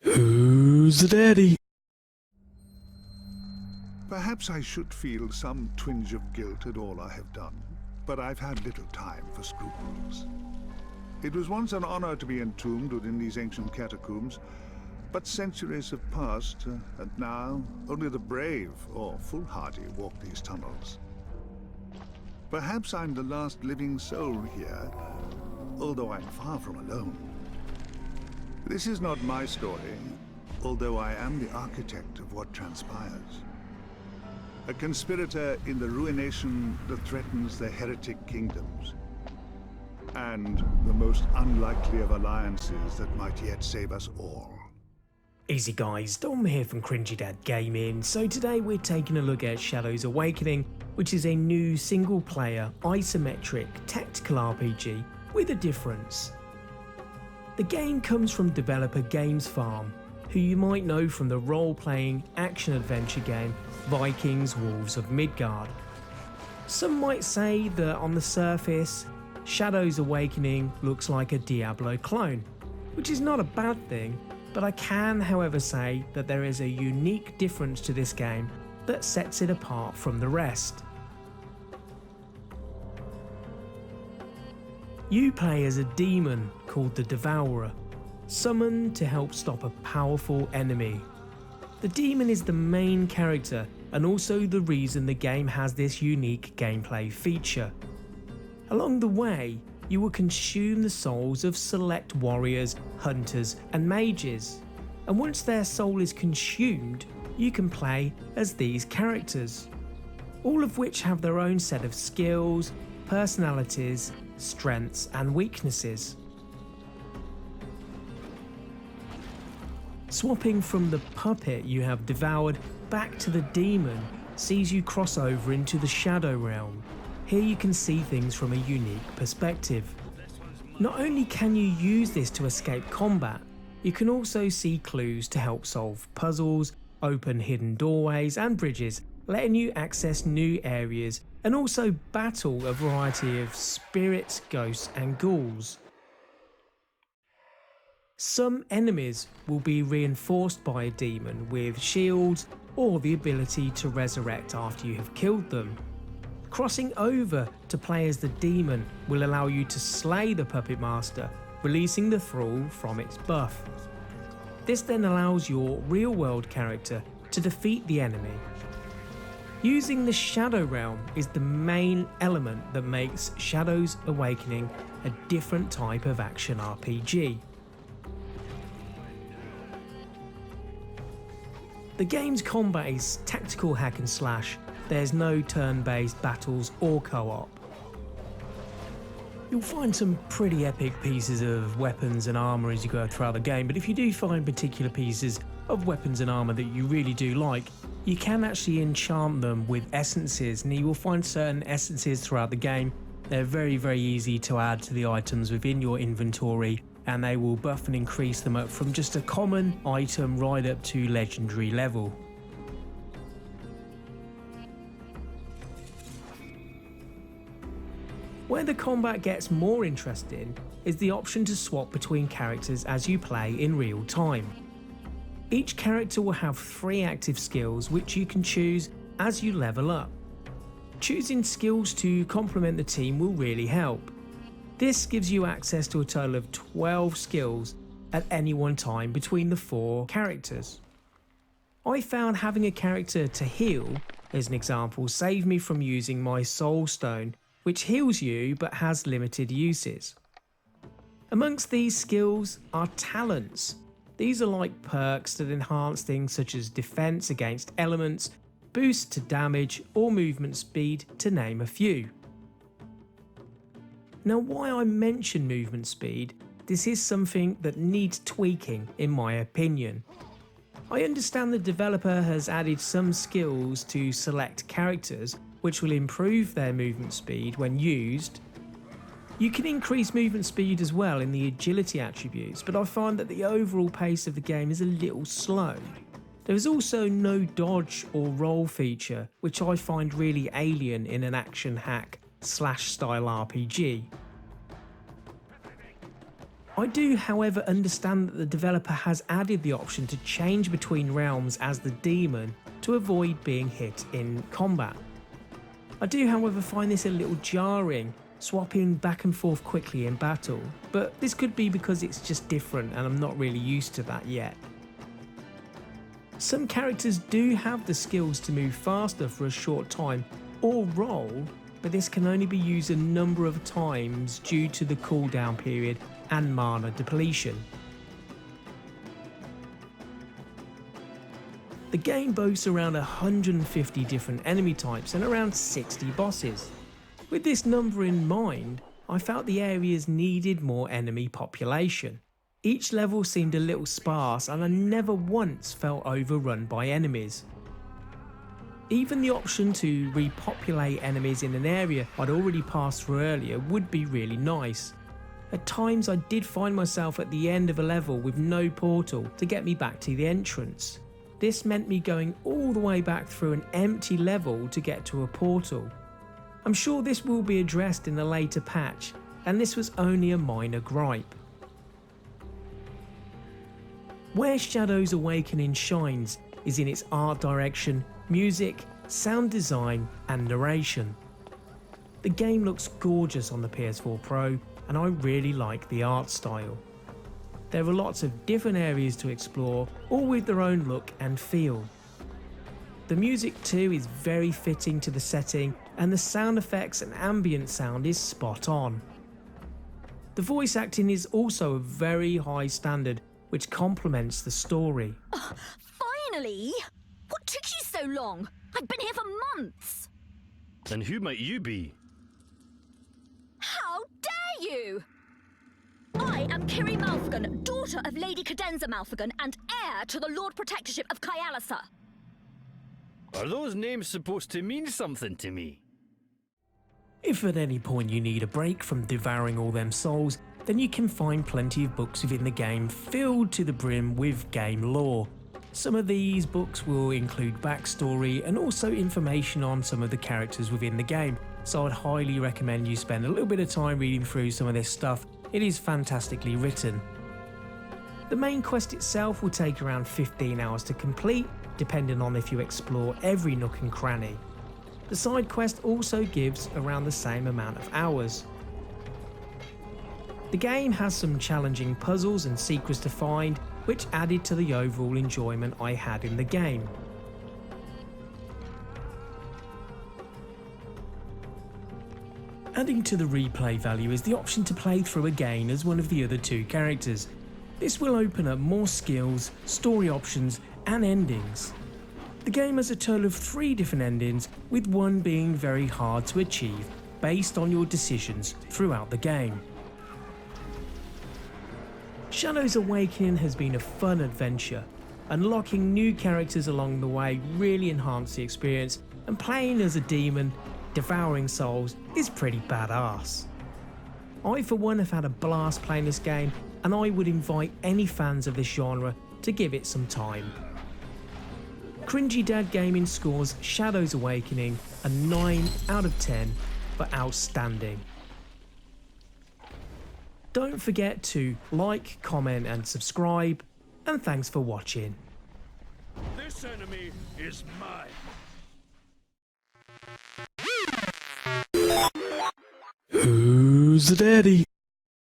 Who's the daddy? Perhaps I should feel some twinge of guilt at all I have done, but I've had little time for scruples. It was once an honor to be entombed within these ancient catacombs, but centuries have passed, and now only the brave or foolhardy walk these tunnels. Perhaps I'm the last living soul here, although I'm far from alone. This is not my story, although I am the architect of what transpires. A conspirator in the ruination that threatens the heretic kingdoms, and the most unlikely of alliances that might yet save us all. Easy guys, Dom here from Cringy Dad Gaming. So today we're taking a look at Shadows Awakening, which is a new single-player isometric tactical RPG with a difference. The game comes from developer Games Farm, who you might know from the role-playing action-adventure game Vikings Wolves of Midgard. Some might say that on the surface, Shadows Awakening looks like a Diablo clone, which is not a bad thing, but I can however say that there is a unique difference to this game that sets it apart from the rest. You play as a demon called the Devourer, summoned to help stop a powerful enemy. The demon is the main character and also the reason the game has this unique gameplay feature. Along the way, you will consume the souls of select warriors, hunters and mages, and once their soul is consumed, you can play as these characters, all of which have their own set of skills, personalities, strengths and weaknesses. Swapping from the puppet you have devoured back to the demon sees you cross over into the Shadow Realm. Here you can see things from a unique perspective. Not only can you use this to escape combat, you can also see clues to help solve puzzles, open hidden doorways and bridges, letting you access new areas and also battle a variety of spirits, ghosts and ghouls. Some enemies will be reinforced by a demon with shields or the ability to resurrect after you have killed them. Crossing over to play as the demon will allow you to slay the puppet master, releasing the thrall from its buff. This then allows your real world character to defeat the enemy. Using the Shadow Realm is the main element that makes Shadows Awakening a different type of action RPG. The game's combat is tactical hack and slash. There's no turn-based battles or co-op. You'll find some pretty epic pieces of weapons and armour as you go throughout the game, but if you do find particular pieces of weapons and armour that you really do like, you can actually enchant them with essences. Now you will find certain essences throughout the game. They're very easy to add to the items within your inventory, and they will buff and increase them up from just a common item right up to legendary level. Where the combat gets more interesting is the option to swap between characters as you play in real time. Each character will have 3 active skills which you can choose as you level up. Choosing skills to complement the team will really help. This gives you access to a total of 12 skills at any one time between the 4 characters. I found having a character to heal, as an example, saved me from using my Soul Stone, which heals you but has limited uses. Amongst these skills are talents. These are like perks that enhance things such as defense against elements, boost to damage or movement speed, to name a few. Now, why I mention movement speed, this is something that needs tweaking in my opinion. I understand the developer has added some skills to select characters which will improve their movement speed when used. You can increase movement speed as well in the agility attributes, but I find that the overall pace of the game is a little slow. There is also no dodge or roll feature, which I find really alien in an action hack slash style RPG. I do, however, understand that the developer has added the option to change between realms as the demon to avoid being hit in combat. I do, however, find this a little jarring, swapping back and forth quickly in battle, but this could be because it's just different and I'm not really used to that yet. Some characters do have the skills to move faster for a short time or roll, but this can only be used a number of times due to the cooldown period and mana depletion. The game boasts around 150 different enemy types and around 60 bosses. With this number in mind, I felt the areas needed more enemy population. Each level seemed a little sparse and I never once felt overrun by enemies. Even the option to repopulate enemies in an area I'd already passed through earlier would be really nice. At times I did find myself at the end of a level with no portal to get me back to the entrance. This meant me going all the way back through an empty level to get to a portal. I'm sure this will be addressed in a later patch, and this was only a minor gripe. Where Shadows Awakening shines is in its art direction, music, sound design and narration. The game looks gorgeous on the PS4 Pro and I really like the art style. There are lots of different areas to explore, all with their own look and feel. The music too is very fitting to the setting and the sound effects and ambient sound is spot on. The voice acting is also a very high standard which complements the story. Finally! What took you so long? I've been here for months! And who might you be? How dare you! I am Kiri Malphagon, daughter of Lady Cadenza Malphagon and heir to the Lord Protectorship of Kyalasa. Are those names supposed to mean something to me? If at any point you need a break from devouring all them souls, then you can find plenty of books within the game filled to the brim with game lore. Some of these books will include backstory and also information on some of the characters within the game, so I'd highly recommend you spend a little bit of time reading through some of this stuff. It is fantastically written. The main quest itself will take around 15 hours to complete, depending on if you explore every nook and cranny. The side quest also gives around the same amount of hours. The game has some challenging puzzles and secrets to find, which added to the overall enjoyment I had in the game. Adding to the replay value is the option to play through again as one of the other two characters. This will open up more skills, story options and endings. The game has a total of 3 different endings, with one being very hard to achieve based on your decisions throughout the game. Shadows Awakening has been a fun adventure. Unlocking new characters along the way really enhanced the experience, and playing as a demon, devouring souls, is pretty badass. I for one have had a blast playing this game, and I would invite any fans of this genre to give it some time. Cringy Dad Gaming scores Shadows Awakening a 9 out of 10 for outstanding. Don't forget to like, comment and subscribe, and thanks for watching. This enemy is mine. Who's the daddy?